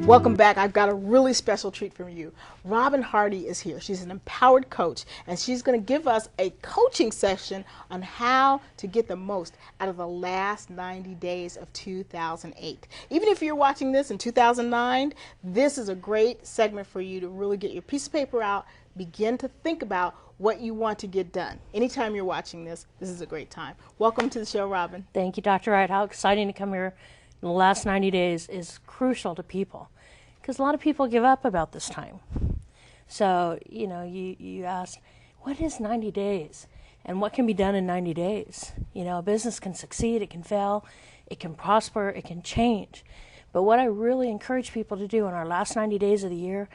Welcome back. I've got a really special treat for you. Robin Hardy is here. She's an empowered coach, and she's going to give us a coaching session on how to get the most out of the last 90 days of 2008. Even if you're watching this in 2009, this is a great segment for you to really get your piece of paper out, begin to think about what you want to get done. Anytime you're watching this, this is a great time. Welcome to the show, Robin. Thank you, Dr. Wright. How exciting to come here. The last 90 days is crucial to people because a lot of people give up about this time. So, you know, you ask, what is 90 days and what can be done in 90 days? You know, a business can succeed, it can fail, it can prosper, it can change. But what I really encourage people to do in our last 90 days of the year,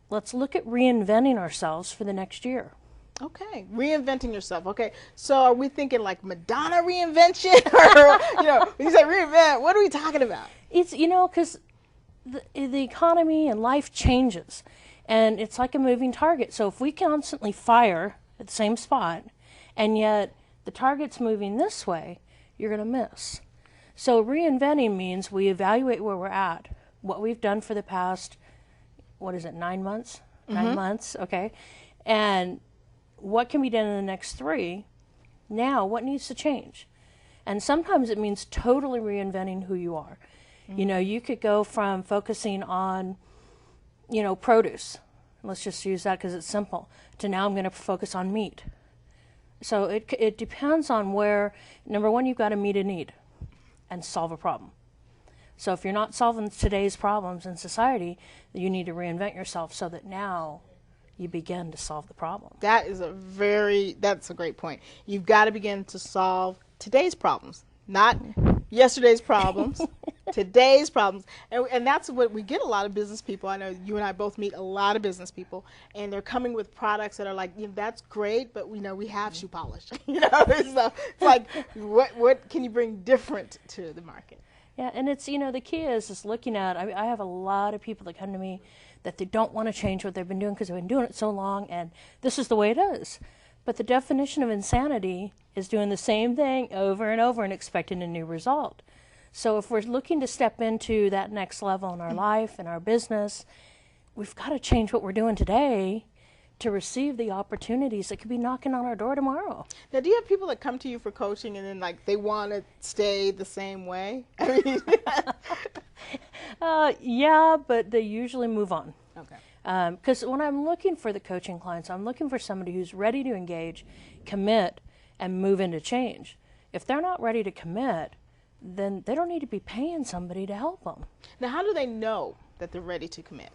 let's look at reinventing ourselves for the next year. Okay, reinventing yourself. Okay, so are we thinking like Madonna reinvention, or you know, when you say reinvent, what are we talking about? It's, you know, because the economy and life changes, and it's like a moving target. So if we constantly fire at the same spot, and yet the target's moving this way, you're going to miss. So reinventing means we evaluate where we're at, what we've done for the past, what is it, 9 months? Mm-hmm. 9 months, okay, and what can be done in the next 3? Now, what needs to change? And sometimes it means totally reinventing who you are. Mm-hmm. You know, you could go from focusing on, you know, produce. Let's just use that because it's simple. To now I'm going to focus on meat. So it depends on where, number one, you've got to meet a need and solve a problem. So if you're not solving today's problems in society, you need to reinvent yourself so that now you begin to solve the problem. That's a great point. You've got to begin to solve today's problems, not yesterday's problems, today's problems. And that's what we get a lot of business people. I know you and I both meet a lot of business people, and they're coming with products that are like, you know, that's great, but we know we have shoe polish. You know, so it's like, what can you bring different to the market? Yeah, and it's, you know, the key is looking at, I have a lot of people that come to me that they don't want to change what they've been doing because they've been doing it so long, and this is the way it is. But the definition of insanity is doing the same thing over and over and expecting a new result. So if we're looking to step into that next level in our life and our business, we've got to change what we're doing today to receive the opportunities that could be knocking on our door tomorrow. Now, do you have people that come to you for coaching and then like they want to stay the same way? I mean, yeah, but they usually move on. Okay. Because when I'm looking for the coaching clients, I'm looking for somebody who's ready to engage, commit, and move into change. If they're not ready to commit, then they don't need to be paying somebody to help them. Now, how do they know that they're ready to commit?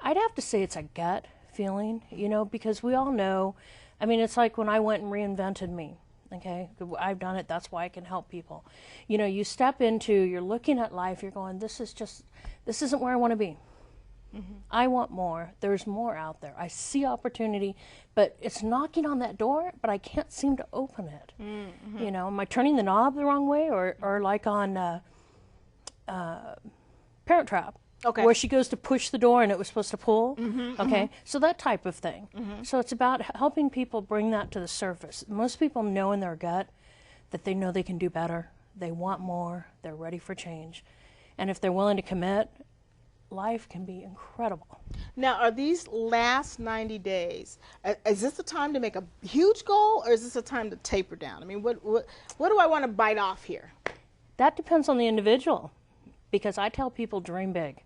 I'd have to say it's a gut feeling, you know, because we all know, I mean, it's like when I went and reinvented me, okay? I've done it, that's why I can help people. You know, you step into, you're looking at life, you're going, this isn't where I want to be. Mm-hmm. I want more. There's more out there. I see opportunity, but it's knocking on that door, but I can't seem to open it. Mm-hmm. You know, am I turning the knob the wrong way, or like on Parent Trap, okay, where she goes to push the door and it was supposed to pull? Mm-hmm, okay, mm-hmm. So that type of thing. Mm-hmm. So it's about helping people bring that to the surface. Most people know in their gut that they know they can do better. They want more. They're ready for change. And if they're willing to commit, life can be incredible. Now, are these last 90 days, is this a time to make a huge goal, or is this a time to taper down? I mean, what do I want to bite off here? That depends on the individual, because I tell people dream big.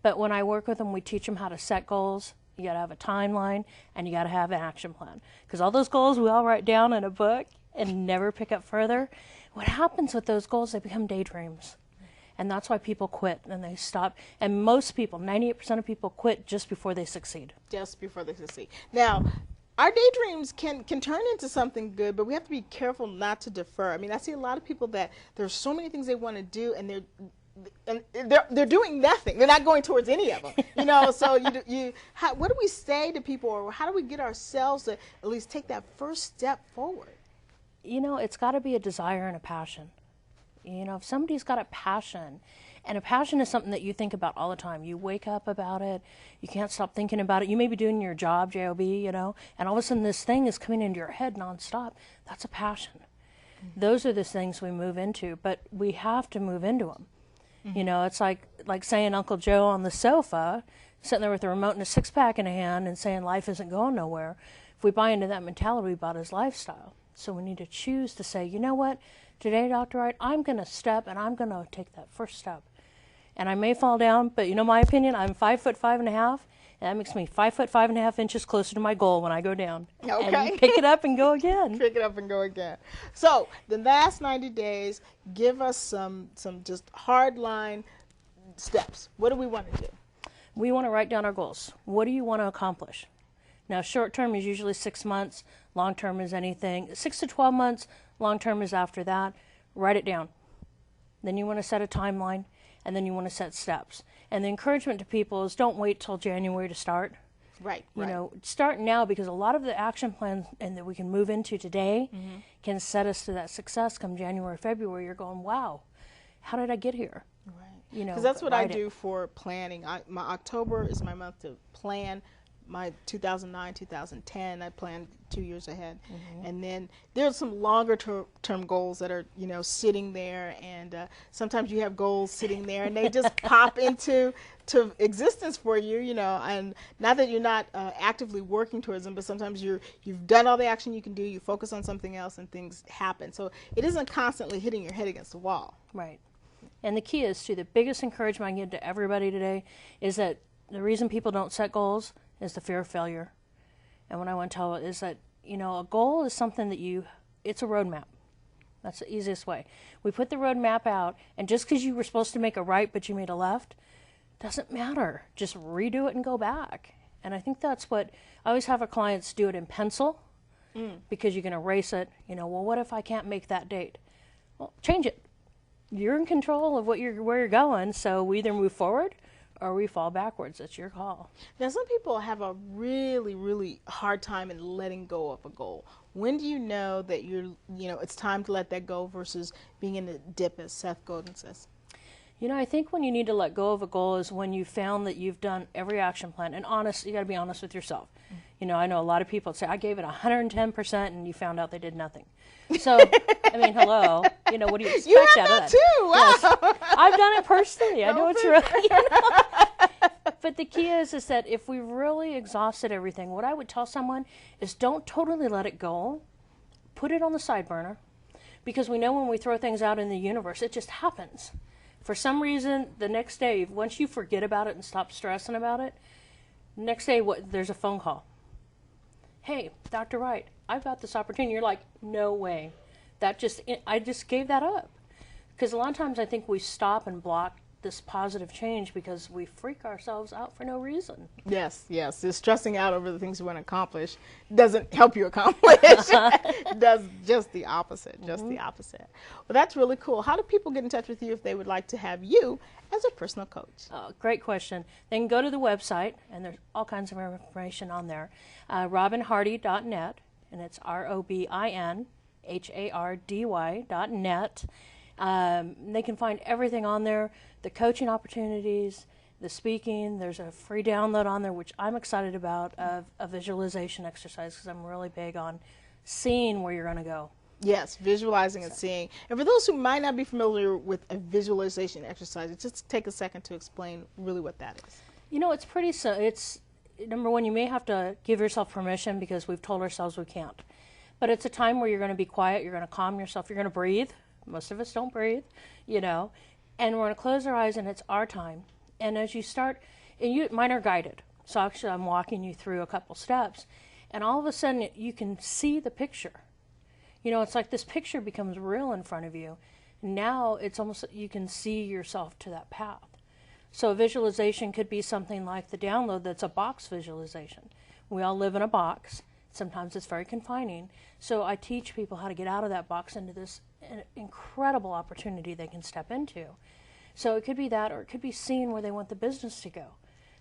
But when I work with them, we teach them how to set goals. You got to have a timeline, and you got to have an action plan. Because all those goals we all write down in a book and never pick up further. What happens with those goals, they become daydreams. And that's why people quit and they stop. And most people, 98% of people quit just before they succeed. Just before they succeed. Now, our daydreams can turn into something good, but we have to be careful not to defer. I mean, I see a lot of people that there's so many things they want to do, and they're doing nothing. They're not going towards any of them. You know, so what do we say to people, or how do we get ourselves to at least take that first step forward? You know, it's got to be a desire and a passion. You know, if somebody's got a passion, and a passion is something that you think about all the time. You wake up about it. You can't stop thinking about it. You may be doing your job, JOB, you know, and all of a sudden this thing is coming into your head nonstop. That's a passion. Mm-hmm. Those are the things we move into, but we have to move into them. Mm-hmm. You know, it's like like saying Uncle Joe on the sofa, sitting there with a remote and a six-pack in a hand and saying life isn't going nowhere. If we buy into that mentality about his lifestyle. So we need to choose to say, you know what, today, Dr. Wright, I'm going to step and I'm going to take that first step. And I may fall down, but you know my opinion, I'm 5'5.5", and that makes me 5'5.5" inches closer to my goal when I go down. Okay. And pick it up and go again. Pick it up and go again. So the last 90 days, give us some just hard line steps. What do we want to do? We want to write down our goals. What do you want to accomplish? Now, short term is usually 6 months. Long term is anything 6 to 12 months. Long term is after that. Write it down. Then you want to set a timeline, and then you want to set steps. And the encouragement to people is don't wait till January to start. Right. You know, start now, because a lot of the action plans and that we can move into today can set us to that success come January, February. You're going, wow, how did I get here? Right. You know, because that's what I do for planning. My October is my month to plan. My 2009, 2010, I planned 2 years ahead. And then there's some longer term goals that are, you know, sitting there. And sometimes you have goals sitting there and they just pop into existence for you, you know, and not that you're not actively working towards them, but sometimes you've done all the action you can do, you focus on something else and things happen. So it isn't constantly hitting your head against the wall. Right. And the key is, the biggest encouragement I can give to everybody today is that the reason people don't set goals is the fear of failure. And what I want to tell is that, you know, a goal is something that it's a roadmap. That's the easiest way. We put the roadmap out, and just because you were supposed to make a right but you made a left, doesn't matter. Just redo it and go back. And I think that's what, I always have our clients do it in pencil, because you can erase it. You know, well, what if I can't make that date? Well, change it. You're in control of where you're going, so we either move forward or we fall backwards. It's your call. Now, some people have a really, really hard time in letting go of a goal. When do you know that it's time to let that go versus being in the dip, as Seth Godin says? You know, I think when you need to let go of a goal is when you found that you've done every action plan. And you got to be honest with yourself. You know, I know a lot of people say, I gave it 110%, and you found out they did nothing. So, I mean, hello. You know, what do you expect out of that? Too. Wow. Yes. I've done it personally. I know it's real. You know? But the key is that if we really exhausted everything, what I would tell someone is don't totally let it go. Put it on the side burner. Because we know when we throw things out in the universe, it just happens. For some reason, the next day, once you forget about it and stop stressing about it, next day there's a phone call. Hey, Dr. Wright, I've got this opportunity. You're like, no way. I just gave that up. Because a lot of times I think we stop and block this positive change because we freak ourselves out for no reason. Yes. This stressing out over the things you want to accomplish doesn't help you accomplish. It does just the opposite, the opposite. Well, that's really cool. How do people get in touch with you if they would like to have you as a personal coach? Great question. They can go to the website, and there's all kinds of information on there, robinhardy.net, and it's ROBINHARDY.net. They can find everything on there, the coaching opportunities, the speaking. There's a free download on there, which I'm excited about, of a visualization exercise, because I'm really big on seeing where you're going to go. Yes, visualizing and seeing. And for those who might not be familiar with a visualization exercise, just take a second to explain really what that is. You know, it's pretty it's number one, you may have to give yourself permission because we've told ourselves we can't. But it's a time where you're going to be quiet, you're going to calm yourself, you're going to breathe. Most of us don't breathe, you know. And we're going to close our eyes, and it's our time. And as you start, mine are guided. So actually I'm walking you through a couple steps. And all of a sudden you can see the picture. You know, it's like this picture becomes real in front of you. Now it's almost you can see yourself to that path. So a visualization could be something like the download that's a box visualization. We all live in a box. Sometimes it's very confining. So I teach people how to get out of that box into this incredible opportunity they can step into. So it could be that, or it could be seeing where they want the business to go,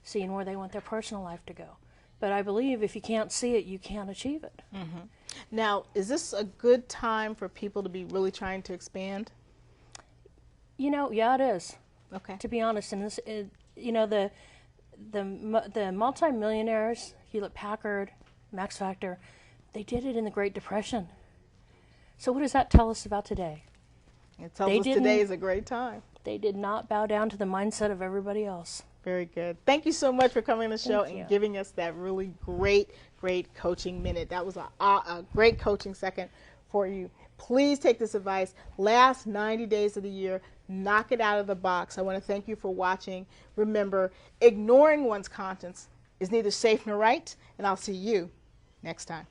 seeing where they want their personal life to go. But I believe if you can't see it, you can't achieve it. Now, is this a good time for people to be really trying to expand? You know, yeah, it is. Okay. To be honest, and this, you know, the multimillionaires, Hewlett-Packard, Max Factor, they did it in the Great Depression. So what does that tell us about today? It tells us today is a great time. they did not bow down to the mindset of everybody else. Very good. Thank you so much for coming on the show Thank you. and giving us that really great coaching minute. That was a great coaching second for you. Please take this advice. Last 90 days of the year, knock it out of the box. I want to thank you for watching. Remember, ignoring one's conscience is neither safe nor right, and I'll see you next time.